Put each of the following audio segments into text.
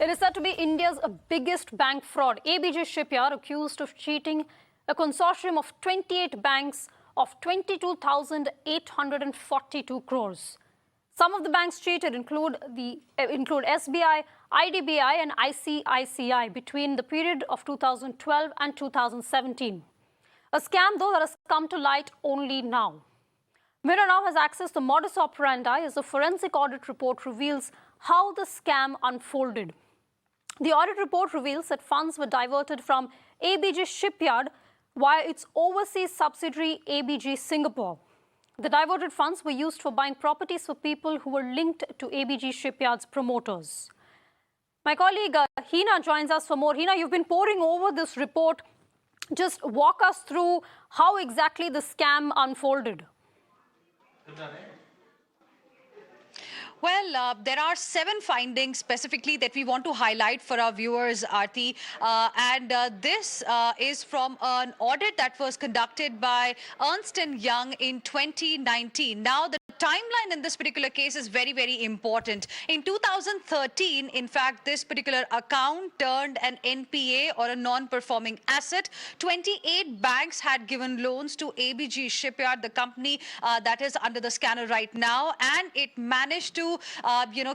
It is said to be India's biggest bank fraud. ABG Shipyard accused of cheating a consortium of 28 banks of 22,842 crores. Some of the banks cheated include SBI, IDBI and ICICI between the period of 2012 and 2017. A scam, though, that has come to light only now. Mirror now has access to modus operandi as a forensic audit report reveals how the scam unfolded. The audit report reveals that funds were diverted from ABG Shipyard via its overseas subsidiary ABG Singapore. The diverted funds were used for buying properties for people who were linked to ABG Shipyard's promoters. My colleague Hina joins us for more. Hina, you've been poring over this report. Just walk us through how exactly the scam unfolded. Well, there are 7 findings specifically that we want to highlight for our viewers, Aarti. This is from an audit that was conducted by Ernst & Young in 2019. Now, the timeline in this particular case is very, very important. In 2013, in fact, this particular account turned an NPA or a non-performing asset. 28 banks had given loans to ABG Shipyard, the company that is under the scanner right now, and it managed to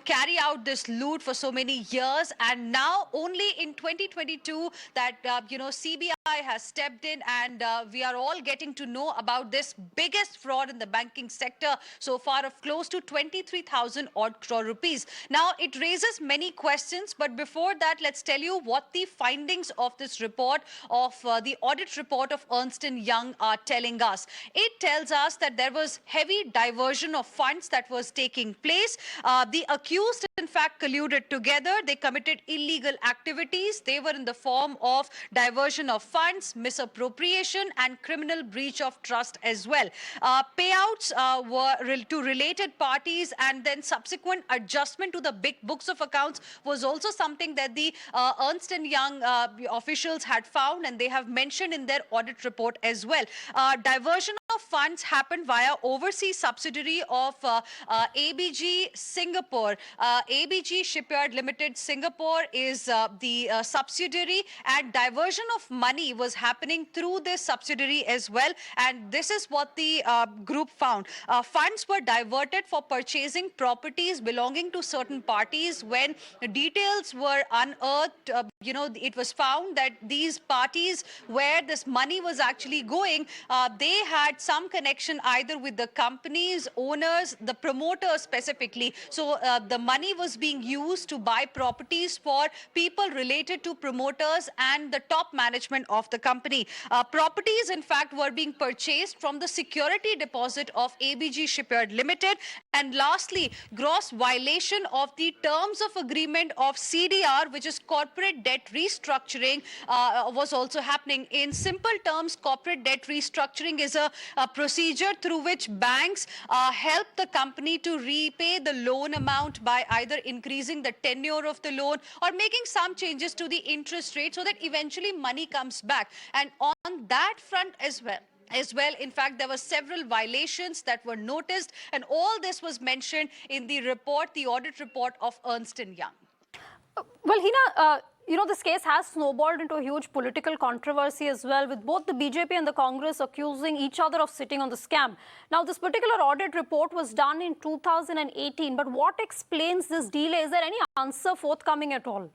carry out this loot for so many years. And now only in 2022 that, CBI has stepped in, and we are all getting to know about this biggest fraud in the banking sector so far of close to 23,000 odd crore rupees. Now, it raises many questions, but before that, let's tell you what the findings of this report of the audit report of Ernst & Young are telling us. It tells us that there was heavy diversion of funds that was taking place. The accused, in fact, colluded together. They committed illegal activities. They were in the form of diversion of funds, misappropriation, and criminal breach of trust as well. Payouts were to related parties, and then subsequent adjustment to the big books of accounts was also something that the Ernst & Young officials had found, and they have mentioned in their audit report as well. Diversion of funds happened via overseas subsidiary of ABG Singapore. ABG Shipyard Limited Singapore is the subsidiary, and diversion of money was happening through this subsidiary as well. And this is what the group found. Funds were diverted for purchasing properties belonging to certain parties. When details were unearthed, it was found that these parties where this money was actually going, they had some connection either with the company's owners, the promoters specifically. So the money was being used to buy properties for people related to promoters and the top management of the company. Properties, in fact, were being purchased from the security deposit of ABG Shipyard Limited. And lastly, gross violation of the terms of agreement of CDR, which is corporate debt restructuring, was also happening. In simple terms, corporate debt restructuring is a procedure through which banks help the company to repay the loan amount by either increasing the tenure of the loan or making some changes to the interest rate so that eventually money comes back. And on that front as well, in fact, there were several violations that were noticed, and all this was mentioned in the report, the audit report of Ernst & Young. Well, Hina, this case has snowballed into a huge political controversy as well, with both the BJP and the Congress accusing each other of sitting on the scam. Now, this particular audit report was done in 2018, but what explains this delay? Is there any answer forthcoming at all?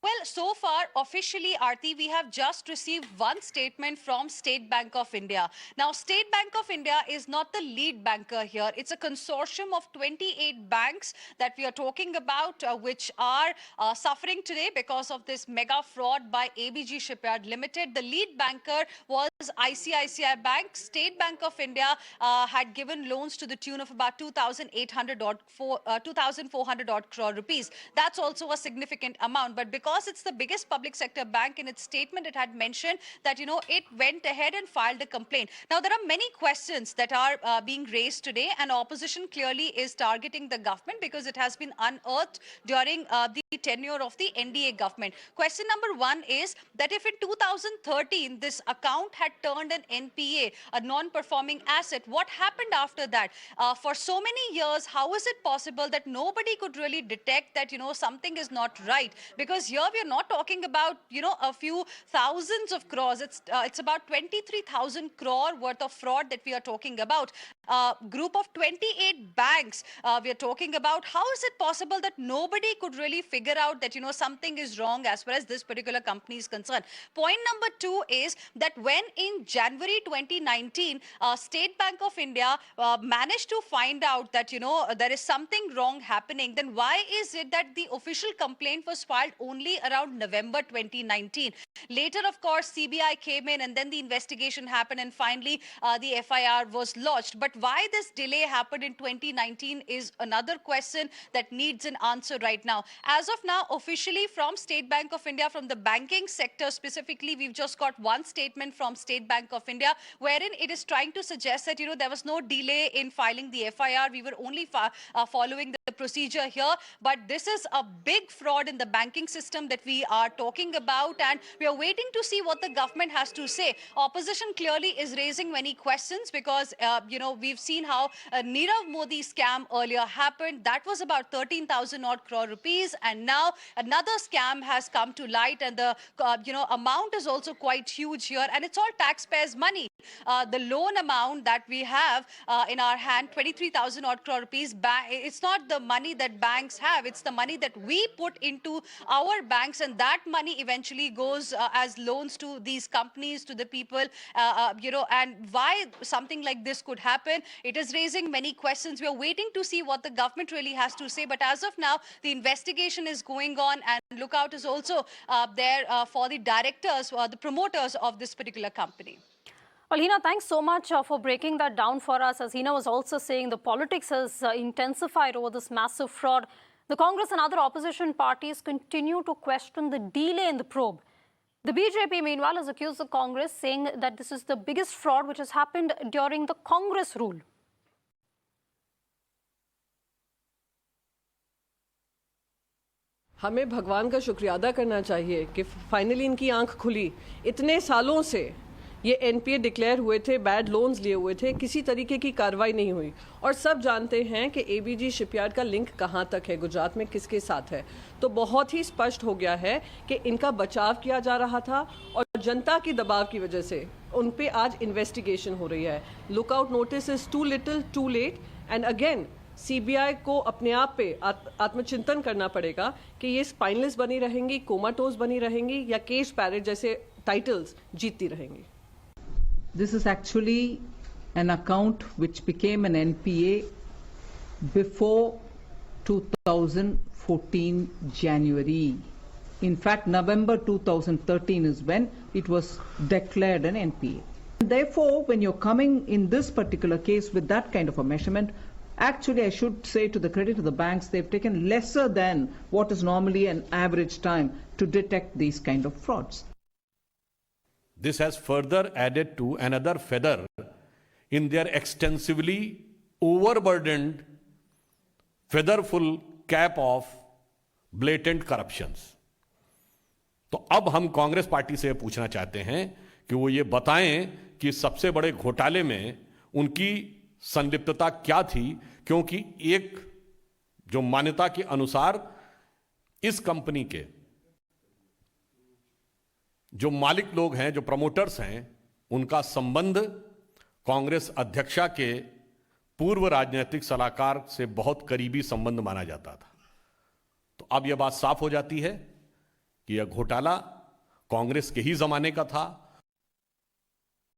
Well, so far, officially, Aarti, we have just received one statement from State Bank of India. Now, State Bank of India is not the lead banker here. It's a consortium of 28 banks that we are talking about, which are suffering today because of this mega fraud by ABG Shipyard Limited. The lead banker was ICICI Bank. State Bank of India had given loans to the tune of about 2,400 odd crore rupees. That's also a significant amount. But because because it's the biggest public sector bank, in its statement it had mentioned that, it went ahead and filed a complaint. Now, there are many questions that are being raised today, and opposition clearly is targeting the government because it has been unearthed during the tenure of the NDA government. Question number one is that if in 2013 this account had turned an NPA, a non-performing asset, what happened after that? For so many years, how is it possible that nobody could really detect that, something is not right? Because here we are not talking about, a few thousands of crores. It's about 23,000 crore worth of fraud that we are talking about. Group of 28 banks we are talking about. How is it possible that nobody could really figure out that, something is wrong as far as this particular company is concerned? Point number two is that when in January 2019, State Bank of India managed to find out that, there is something wrong happening, then why is it that the official complaint was filed only around November 2019? Later, of course, CBI came in and then the investigation happened and finally the FIR was lodged. But why this delay happened in 2019 is another question that needs an answer right now. As of now, officially from State Bank of India, from the banking sector specifically, we've just got one statement from State Bank of India wherein it is trying to suggest that, there was no delay in filing the FIR. We were only following the procedure here. But this is a big fraud in the banking system that we are talking about, and we are waiting to see what the government has to say. Opposition clearly is raising many questions because, we've seen how a Nirav Modi scam earlier happened. That was about 13,000 odd crore rupees. And now another scam has come to light. And the, amount is also quite huge here. And it's all taxpayers' money. The loan amount that we have in our hand, 23,000 odd crore rupees, it's not the money that banks have. It's the money that we put into our banks. And that money eventually goes as loans to these companies, to the people, and why something like this could happen. It is raising many questions. We are waiting to see what the government really has to say. But as of now, the investigation is going on, and lookout is also there for the directors or the promoters of this particular company. Well, Hina, thanks so much for breaking that down for us. As Hina was also saying, the politics has intensified over this massive fraud. The Congress and other opposition parties continue to question the delay in the probe. The BJP, meanwhile, has accused the Congress, saying that this is the biggest fraud which has happened during the Congress rule. हमें भगवान का शुक्रिया अदा करना चाहिए कि finally इनकी आंख खुली। इतने सालों से ये एनपीए डिक्लेयर हुए थे, बैड लोन्स लिए हुए थे, किसी तरीके की कार्रवाई नहीं हुई। और सब जानते हैं कि एबीजी शिपयार्ड का लिंक कहाँ तक है, गुजरात में किसके साथ है। तो बहुत ही स्पष्ट हो गया है कि इनका बचाव किया जा रहा था और जनता की दबाव की वजह से उन पे आज इन्वेस्टिगेशन हो रही है। Lookout notice is too little too late, and again CBI को अपने आप पे आत्मचिंतन करना पड़ेगा कि ये स्पाइनलेस बनी रहेंगी, कोमाटोज बनी रहेंगी, या केस पैरेट जैसे टाइटल्स जीतती रहेंगी। This is actually an account which became an NPA before 2014 January. In fact, November 2013 is when it was declared an NPA. Therefore, when you're coming in this particular case with that kind of a measurement, actually I should say, to the credit of the banks, they've taken lesser than what is normally an average time to detect these kind of frauds. This has further added to another feather in their extensively overburdened, featherful cap of blatant corruptions. तो अब हम Congress party से पूछना चाहते हैं कि वो ये बताएं कि सबसे बड़े घोटाले में उनकी संलिप्तता क्या थी, क्योंकि एक जो मान्यता के अनुसार इस कंपनी के जो मालिक लोग हैं, जो प्रमोटर्स हैं, उनका संबंध कांग्रेस अध्यक्षा के पूर्व राजनीतिक सलाहकार से बहुत करीबी संबंध माना जाता था। तो अब यह बात साफ हो जाती है कि यह घोटाला कांग्रेस के ही जमाने का था